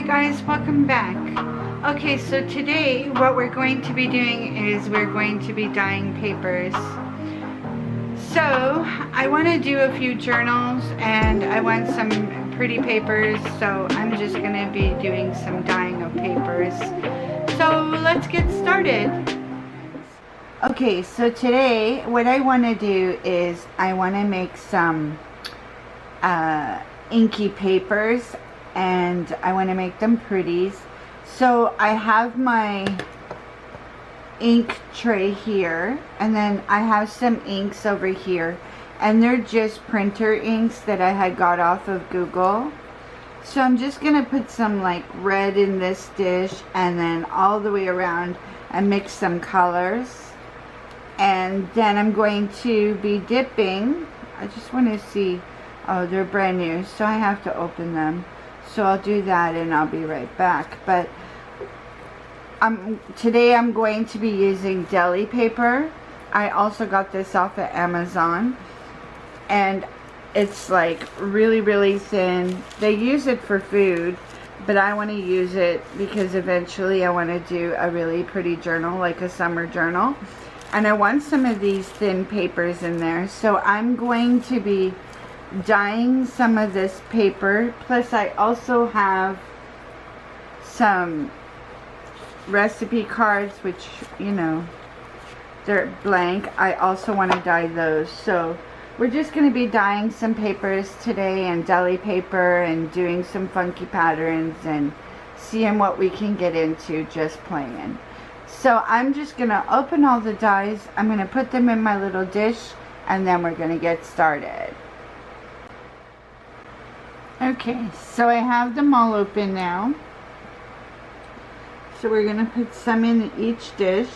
guys, welcome back. Okay, so today what we're going to be doing is we're going to be dyeing papers. So I want to do a few journals and I want some pretty papers, so I'm just going to be doing some dyeing of papers. So let's get started. Okay, so today what I want to do is I want to make some inky papers, and I want to make them pretties. So I have my ink tray here, and then I have some inks over here, and they're just printer inks that I had got off of Google. So I'm just gonna put some like red in this dish and then all the way around and mix some colors, and then I'm going to be dipping. I just want to see. Oh, they're brand new, so I have to open them. So I'll do that and I'll be right back. But today I'm going to be using deli paper. I also got this off of Amazon, and it's like really thin. They use it for food, but I want to use it because eventually I want to do a really pretty journal, like a summer journal, and I want some of these thin papers in there. So I'm going to be dyeing some of this paper, plus I also have some recipe cards, which, you know, they're blank. I also want to dye those. So we're just going to be dyeing some papers today, and deli paper, and doing some funky patterns and seeing what we can get into just playing. So I'm just going to open all the dyes. I'm going to put them in my little dish, and then we're going to get started. Okay, so I have them all open now. So we're going to put some in each dish.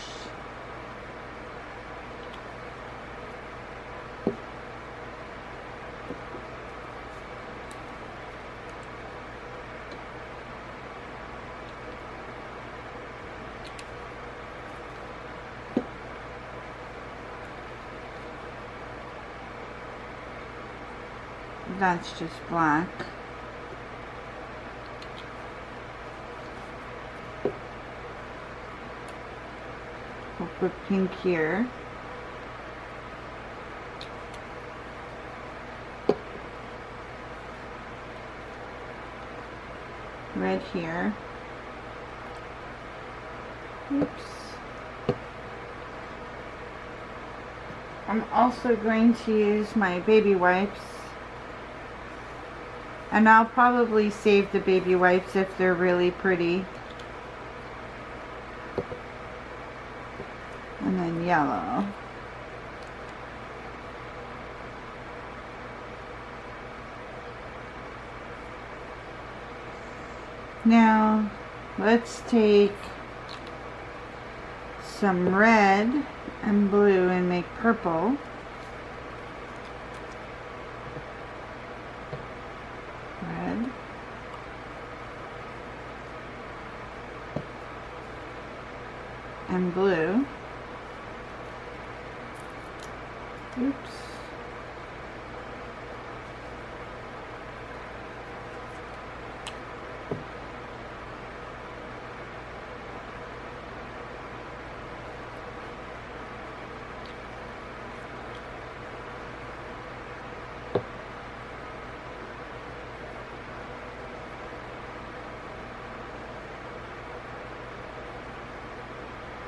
That's just black. We'll put pink here. Red here. Oops. I'm also going to use my baby wipes. And I'll probably save the baby wipes if they're really pretty. And then yellow. Now let's take some red and blue and make purple. Red. And blue. Oops.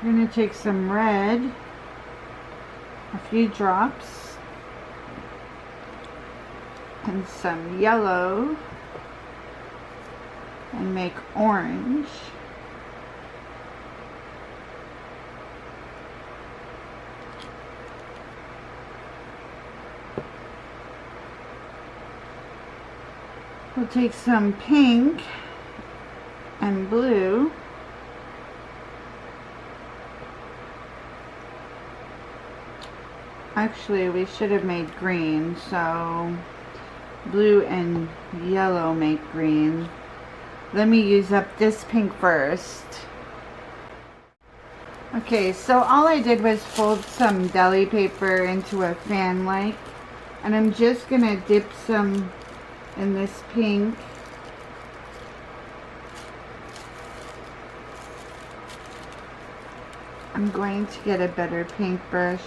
I'm going to take some red, a few drops, and some yellow, and make orange. We'll take some pink and blue. Actually, we should have made green, so blue and yellow make green. Let me use up this pink first. Okay, so all I did was fold some deli paper into a fan-like, and I'm just gonna dip some in this pink I'm going to get a better paintbrush.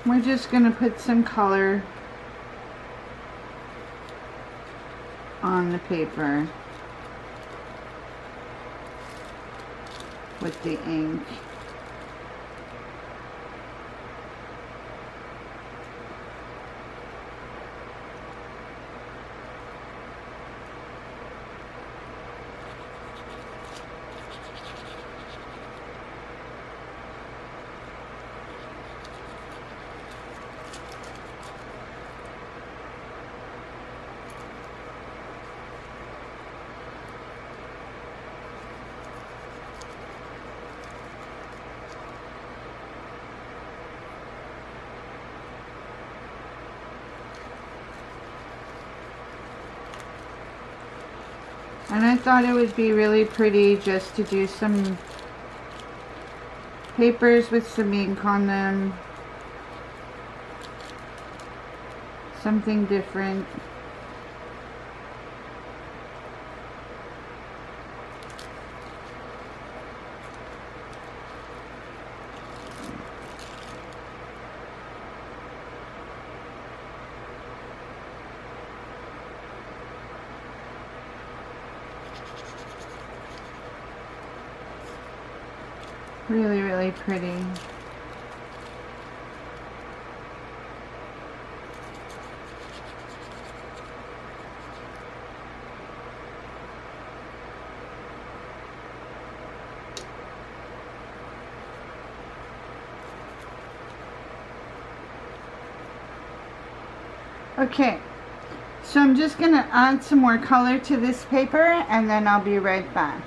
We're just going to put some color on the paper with the ink. And I thought it would be really pretty just to do some papers with some ink on them. Something different. Really, really pretty. Okay, so I'm just going to add some more color to this paper and then I'll be right back.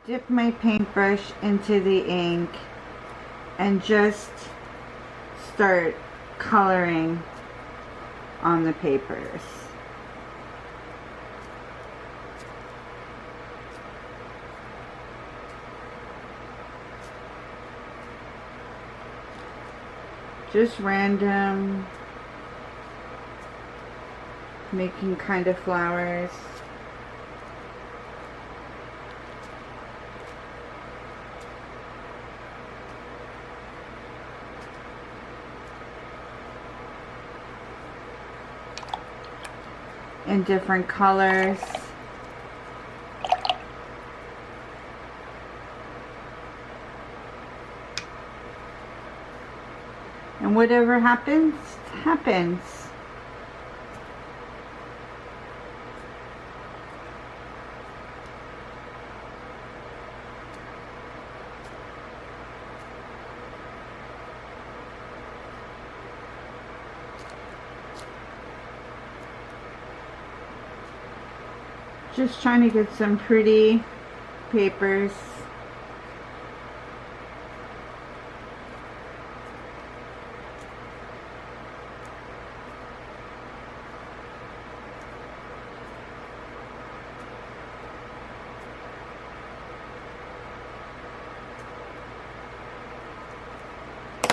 Dip my paintbrush into the ink and just start coloring on the papers. Just random, making kind of flowers. In different colors. And whatever happens, happens. Just trying to get some pretty papers.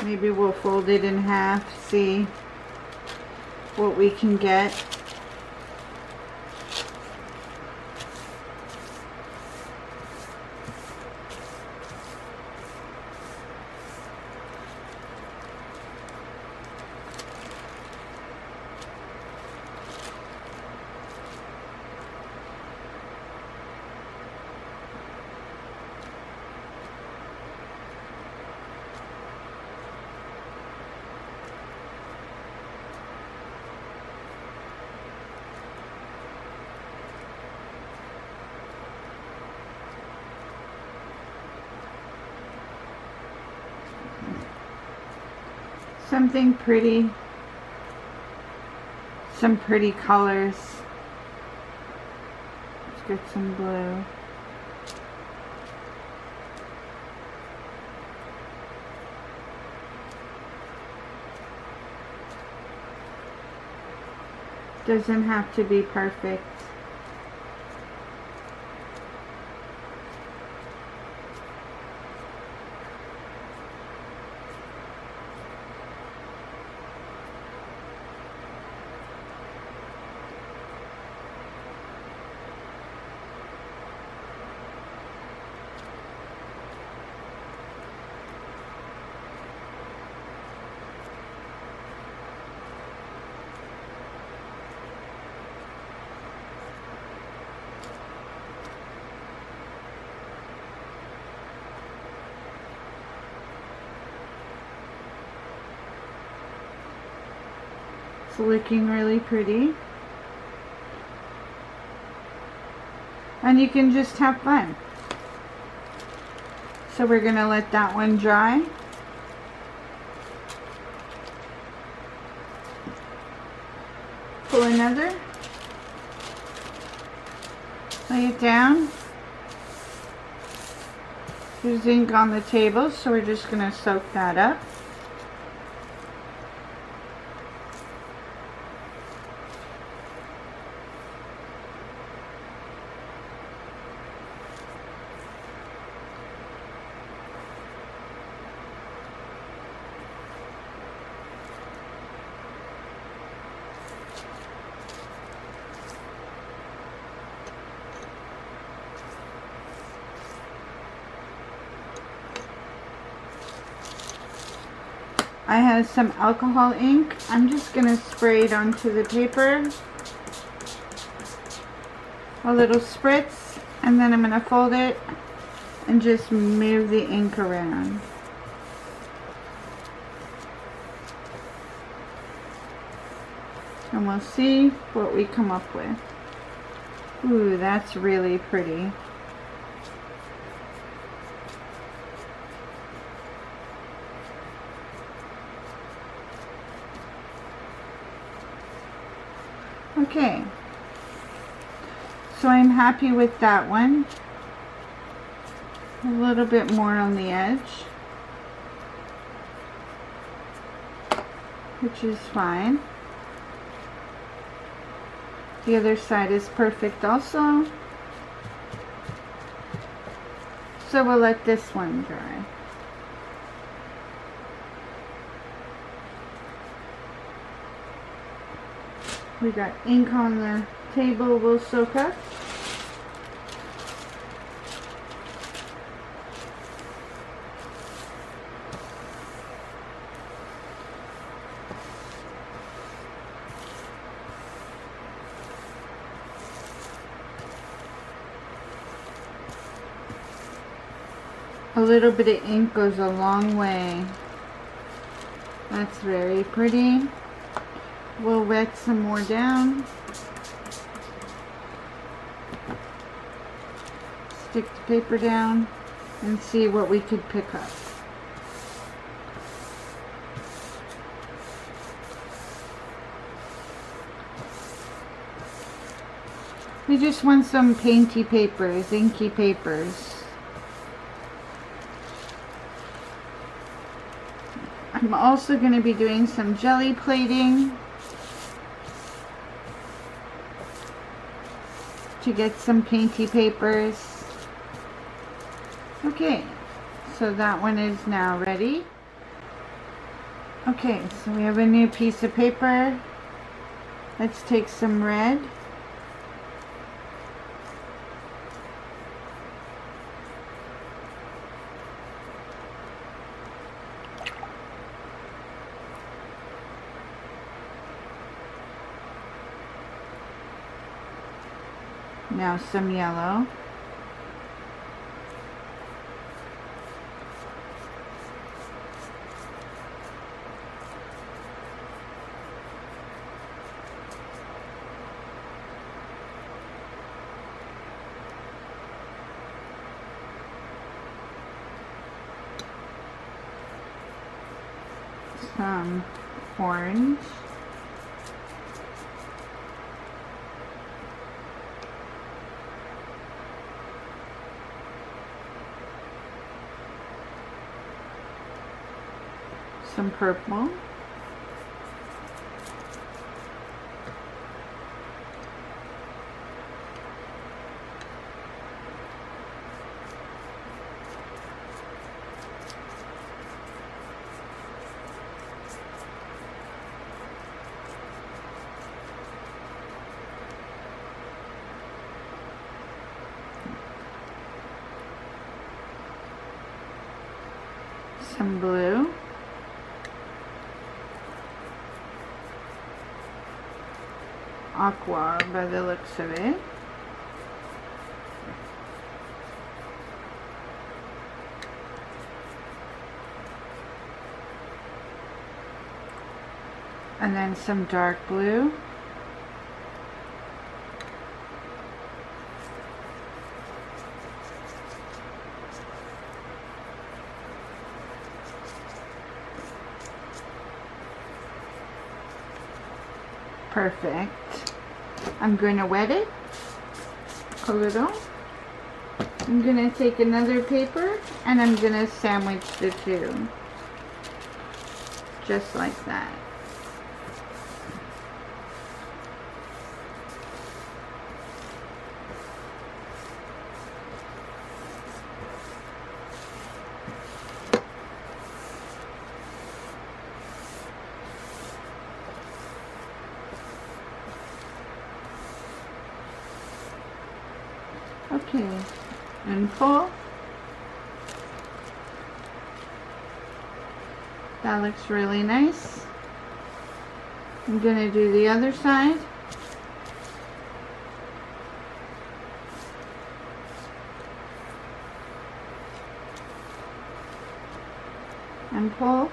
Maybe we'll fold it in half, see what we can get. Something pretty, some pretty colors. Let's get some blue. Doesn't have to be perfect. It's looking really pretty. And you can just have fun. So we're gonna let that one dry. Pull another. Lay it down. There's ink on the table, so we're just gonna soak that up. I have some alcohol ink. I'm just going to spray it onto the paper. A little spritz, and then I'm going to fold it and just move the ink around. And we'll see what we come up with. Ooh, that's really pretty. Okay, so I'm happy with that one. A little bit more on the edge, which is fine. The other side is perfect also. So we'll let this one dry. We got ink on the table we'll soak up. A little bit of ink goes a long way. That's very pretty. We'll wet some more down. Stick the paper down and see what we could pick up. We just want some painty papers, inky papers. I'm also going to be doing some jelly plating to get some painty papers. Okay, so that one is now ready. Okay, so we have a new piece of paper. Let's take some red. Now some yellow. Some orange. Some purple. Some blue. Aqua by the looks of it. And then some dark blue. Perfect. I'm going to wet it a little. I'm going to take another paper and I'm going to sandwich the two. Just like that. Okay, and pull. That looks really nice. I'm going to do the other side. And pull.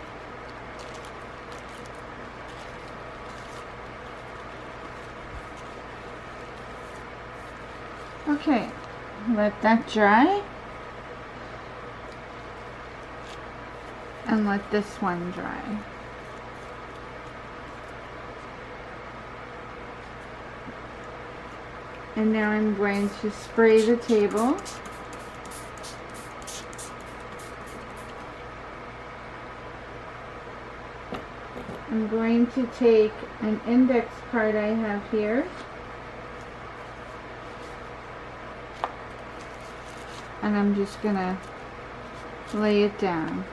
Okay, let that dry. And let this one dry. And now I'm going to spray the table. I'm going to take an index card I have here. And I'm just gonna lay it down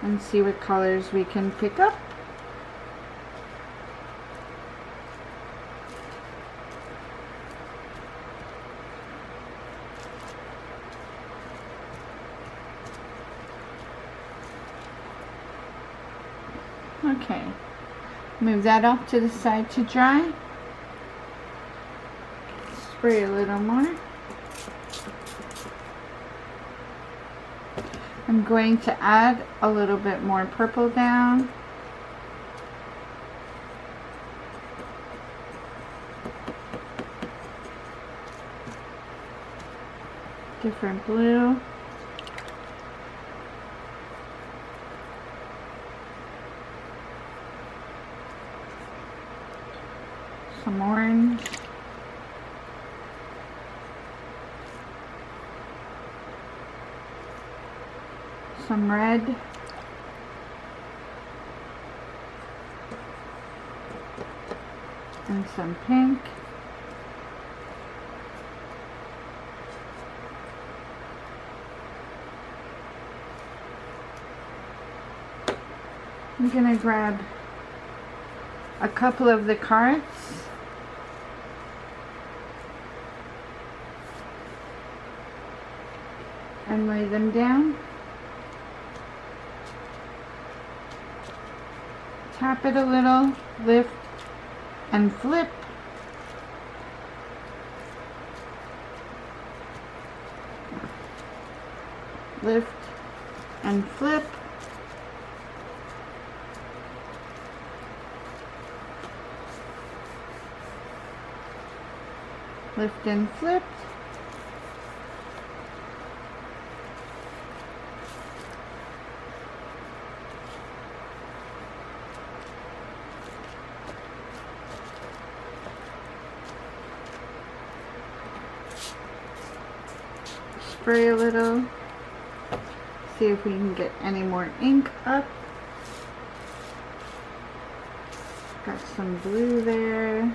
and see what colors we can pick up. Okay, move that off to the side to dry. Spray a little more. I'm going to add a little bit more purple down. Different blue. Some orange. some red. And some pink. I'm gonna grab a couple of the cards. And lay them down. Tap it a little, lift and flip. Lift and flip. Lift and flip. Spray a little. See if we can get any more ink up. Got some blue there.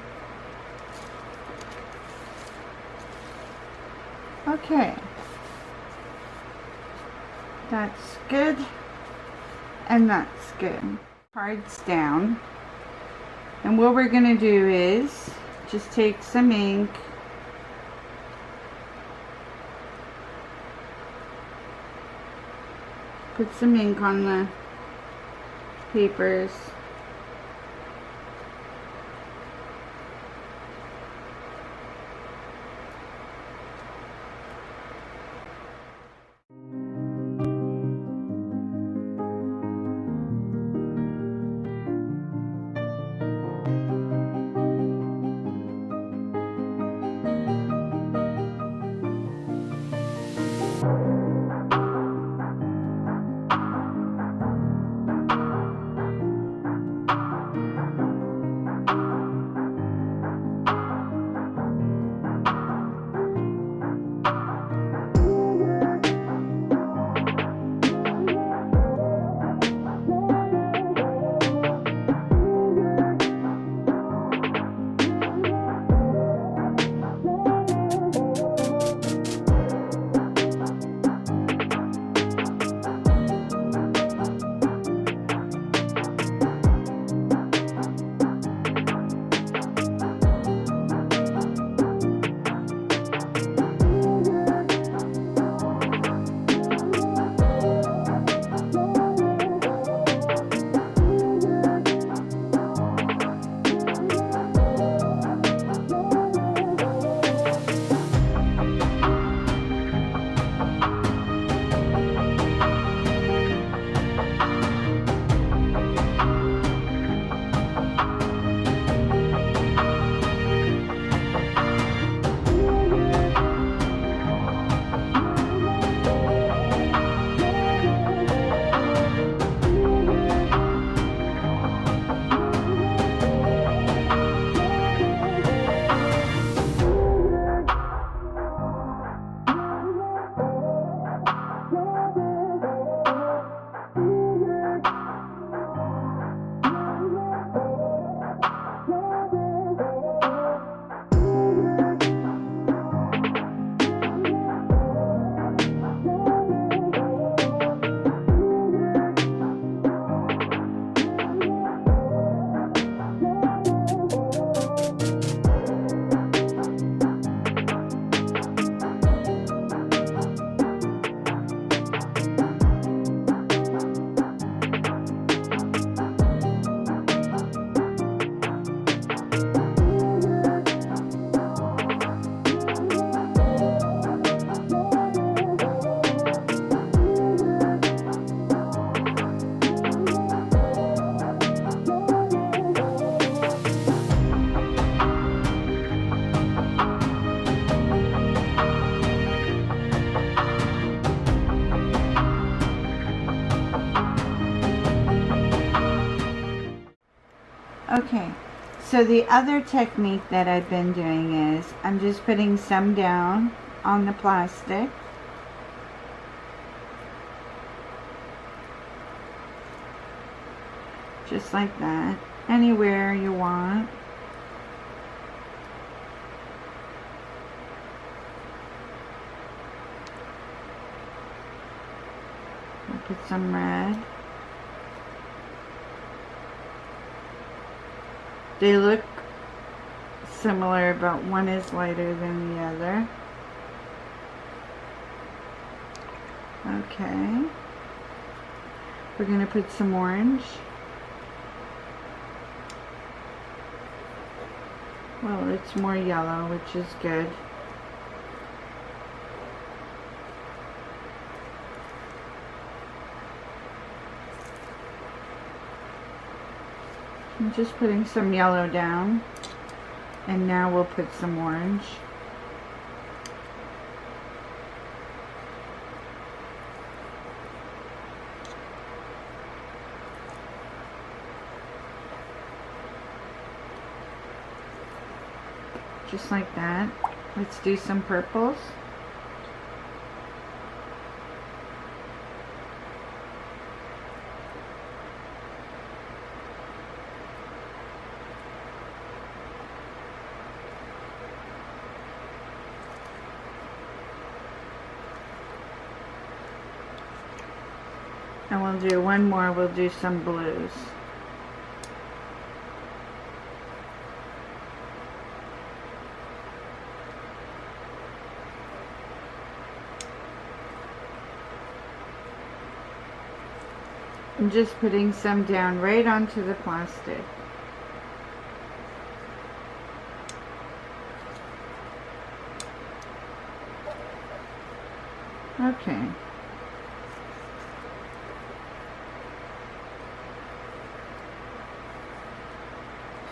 Okay. That's good. And that's good. Cards down. And what we're going to do is just take some ink. Put some ink on the papers. Okay, so the other technique that I've been doing is I'm just putting some down on the plastic. Just like that. Anywhere you want. I'll put some red. They look similar, but one is lighter than the other. Okay. We're going to put some orange. Well, it's more yellow, which is good. I'm just putting some yellow down. And now we'll put some orange. Just like that. Let's do some purples. And we'll do one more, we'll do some blues. I'm just putting some down right onto the plastic. Okay.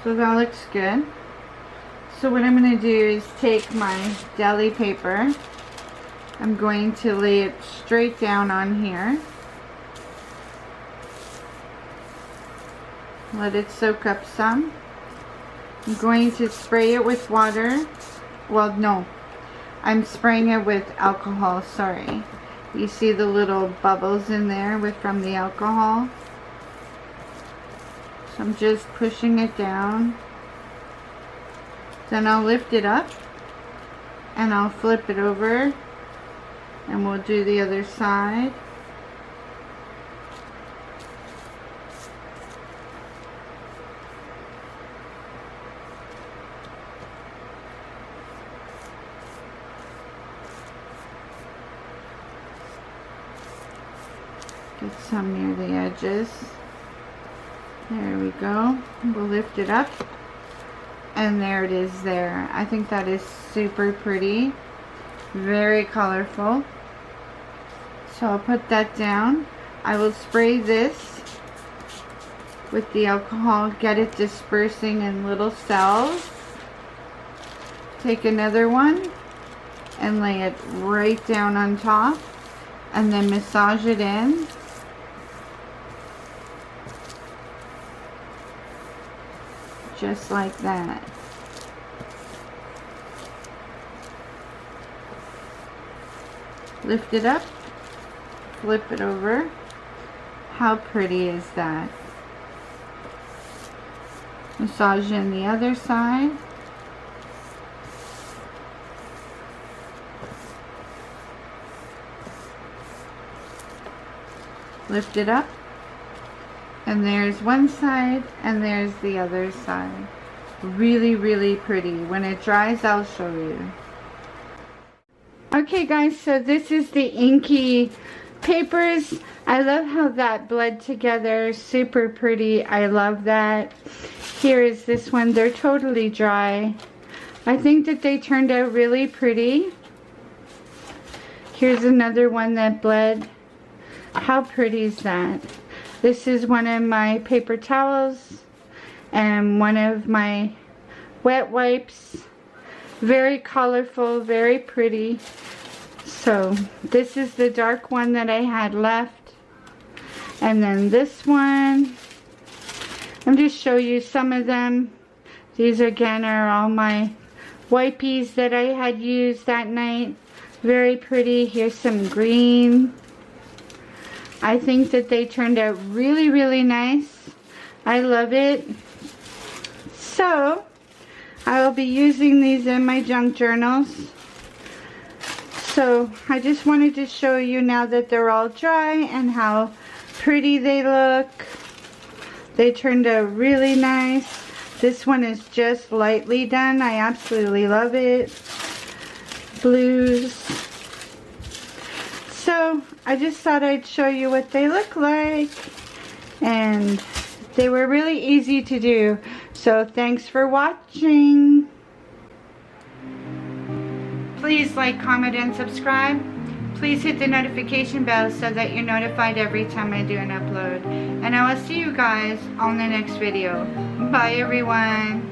So that looks good. So what I'm going to do is take my deli paper. I'm going to lay it straight down on here. Let it soak up some. I'm going to spray it with water. Well, no. I'm spraying it with alcohol, sorry. You see the little bubbles in there from the alcohol? So I'm just pushing it down. Then I'll lift it up and I'll flip it over and we'll do the other side. Get some near the edges. There we go. We'll lift it up. And there it is there. I think that is super pretty. Very colorful. So I'll put that down. I will spray this with the alcohol. Get it dispersing in little cells. Take another one and lay it right down on top. And then massage it in. Just like that. Lift it up, flip it over. How pretty is that? Massage in the other side. Lift it up. And there's one side and there's the other side. Really, really pretty. When it dries, I'll show you. Okay guys, so this is the inky papers. I love how that bled together. Super pretty. I love that. Here is this one. They're totally dry. I think that they turned out really pretty. Here's another one that bled. How pretty is that? This is one of my paper towels and one of my wet wipes. Very colorful, very pretty. So this is the dark one that I had left. And then this one. I'm just show you some of them. These again are all my wipies that I had used that night. Very pretty. Here's some green. I think that they turned out really, really nice. I love it. So, I will be using these in my junk journals. So, I just wanted to show you now that they're all dry and how pretty they look. They turned out really nice. This one is just lightly done. I absolutely love it. Blues. So, I just thought I'd show you what they look like. And they were really easy to do. So, thanks for watching. Please like, comment, and subscribe. Please hit the notification bell so that you're notified every time I do an upload. And I will see you guys on the next video. Bye everyone.